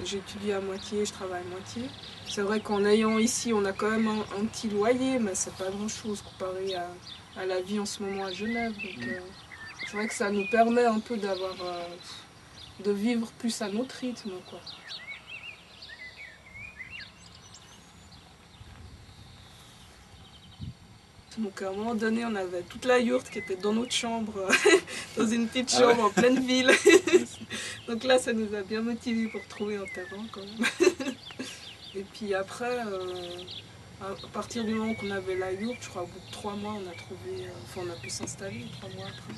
J'étudie à moitié, je travaille à moitié. C'est vrai qu'en ayant ici, on a quand même un petit loyer, mais c'est pas grand-chose comparé à la vie en ce moment à Genève. Donc, c'est vrai que ça nous permet un peu de vivre plus à notre rythme, quoi. Donc à un moment donné, on avait toute la yourte qui était dans notre chambre, dans une petite chambre en pleine ville. Donc là, ça nous a bien motivés pour trouver un terrain quand même. Et puis après, à partir du moment qu'on avait la yourte, je crois au bout de 3 mois, on a trouvé, enfin on a pu s'installer 3 mois après.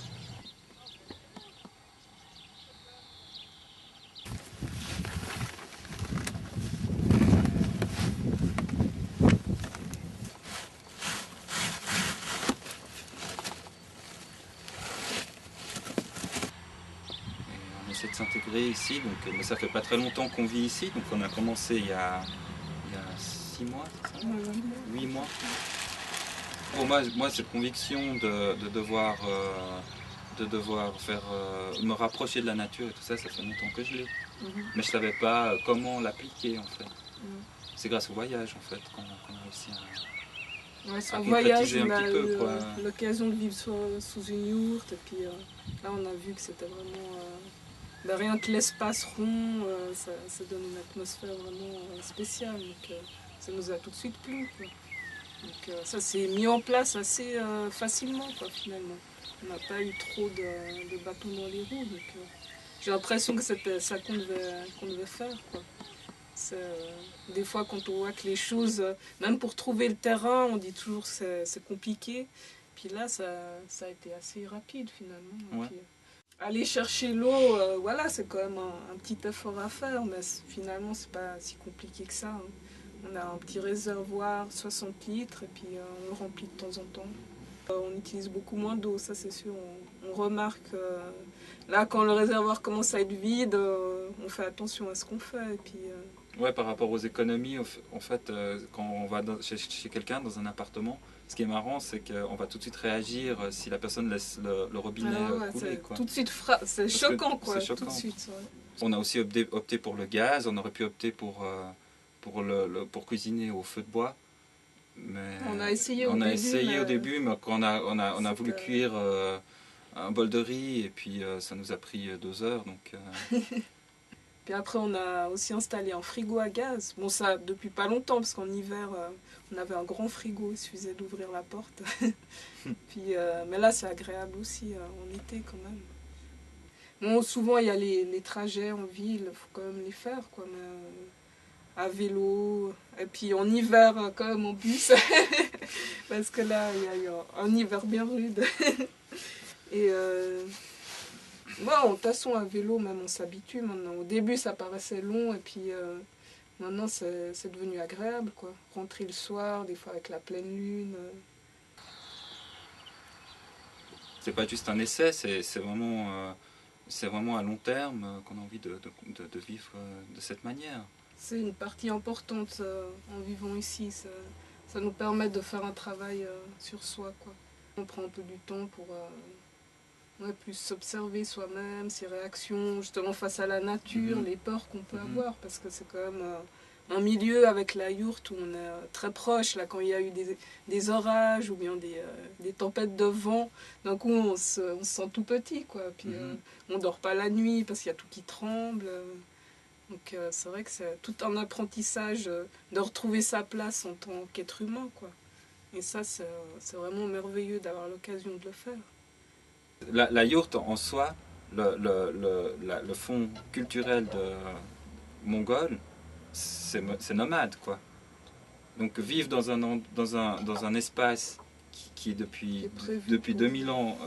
On essaie de s'intégrer ici, donc, mais ça fait pas très longtemps qu'on vit ici, donc on a commencé il y a 6 mois, c'est ça 8 mois. Pour moi, cette conviction de devoir faire, me rapprocher de la nature et tout ça, ça fait longtemps que je l'ai. Mais je savais pas comment l'appliquer en fait. C'est grâce au voyage en fait qu'on a réussi à voyage, concrétiser on un a petit peu. eu l'occasion de vivre sous une yourte, et puis là on a vu que c'était vraiment... rien que l'espace rond, ça donne une atmosphère vraiment spéciale, donc ça nous a tout de suite plu, quoi. Donc ça s'est mis en place assez facilement, quoi, finalement. On n'a pas eu trop de bâtons dans les roues, donc j'ai l'impression que c'était ça qu'on devait faire, quoi. Des fois quand on voit que les choses, même pour trouver le terrain, on dit toujours que c'est compliqué. Puis là, ça a été assez rapide finalement. Ouais. Puis, aller chercher l'eau, voilà, c'est quand même un petit effort à faire, mais finalement, c'est pas si compliqué que ça, hein. On a un petit réservoir, 60 litres, et puis on le remplit de temps en temps. On utilise beaucoup moins d'eau, ça c'est sûr. On remarque, là, quand le réservoir commence à être vide, on fait attention à ce qu'on fait. Et puis, Ouais, par rapport aux économies, en fait, quand on va chez quelqu'un dans un appartement, ce qui est marrant, c'est qu'on va tout de suite réagir si la personne laisse le robinet couler. Quoi. Tout de suite, c'est choquant, quoi. C'est choquant. Tout de suite, ouais. On a aussi opté pour le gaz, on aurait pu opter pour cuisiner au feu de bois. Mais on a essayé au début, mais quand on a voulu cuire un bol de riz, et puis ça nous a pris 2 heures. Donc, Puis après, on a aussi installé un frigo à gaz. Bon, ça depuis pas longtemps, parce qu'en hiver, on avait un grand frigo, il suffisait d'ouvrir la porte. Puis, mais là, c'est agréable aussi en été quand même. Bon, souvent, il y a les trajets en ville, il faut quand même les faire, quoi. Mais, à vélo, et puis en hiver, quand même en bus. Parce que là, il y a eu un hiver bien rude. Et bon, de toute façon, à vélo, même on s'habitue maintenant. Au début, ça paraissait long, et puis maintenant, c'est devenu agréable, quoi. Rentrer le soir, des fois avec la pleine lune. C'est pas juste un essai, c'est vraiment à long terme qu'on a envie de vivre de cette manière. C'est une partie importante en vivant ici. Ça nous permet de faire un travail sur soi, quoi. On prend un peu du temps pour plus s'observer soi-même, ses réactions, justement face à la nature, les peurs qu'on peut avoir, parce que c'est quand même un milieu avec la yourte où on est très proche. Là, quand il y a eu des orages ou bien des tempêtes de vent, d'un coup on se sent tout petit, quoi. Puis on dort pas la nuit parce qu'il y a tout qui tremble. Donc c'est vrai que c'est tout un apprentissage de retrouver sa place en tant qu'être humain, quoi. Et ça, c'est vraiment merveilleux d'avoir l'occasion de le faire. La yourte en soi, le fond culturel de mongol, c'est nomade, quoi. Donc vivre dans un espace qui est depuis 2000 ans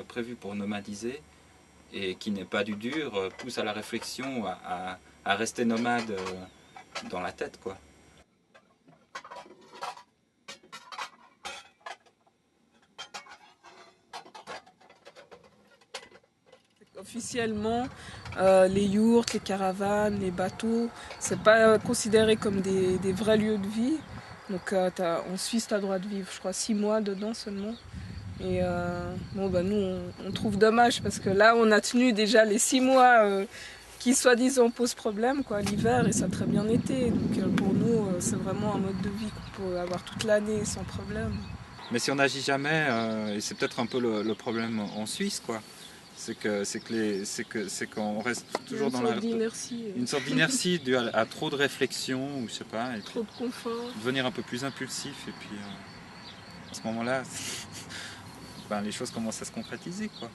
prévu pour nomadiser et qui n'est pas du dur, pousse à la réflexion, à rester nomade dans la tête, quoi. Officiellement, les yourtes, les caravanes, les bateaux, c'est pas considéré comme des vrais lieux de vie. Donc en Suisse, tu as le droit de vivre, je crois, 6 mois dedans seulement. Et bon, nous, on trouve dommage parce que là, on a tenu déjà les 6 mois qui soi-disant pose problème quoi, l'hiver, et ça a très bien été. Donc pour nous, c'est vraiment un mode de vie qu'on peut avoir toute l'année sans problème. Mais si on n'agit jamais, et c'est peut-être un peu le problème en Suisse, quoi, c'est qu'on reste toujours dans une sorte d'inertie due à trop de réflexion, ou je sais pas, et trop de confort, devenir un peu plus impulsif, et puis à ce moment-là, ben, les choses commencent à se concrétiser, quoi.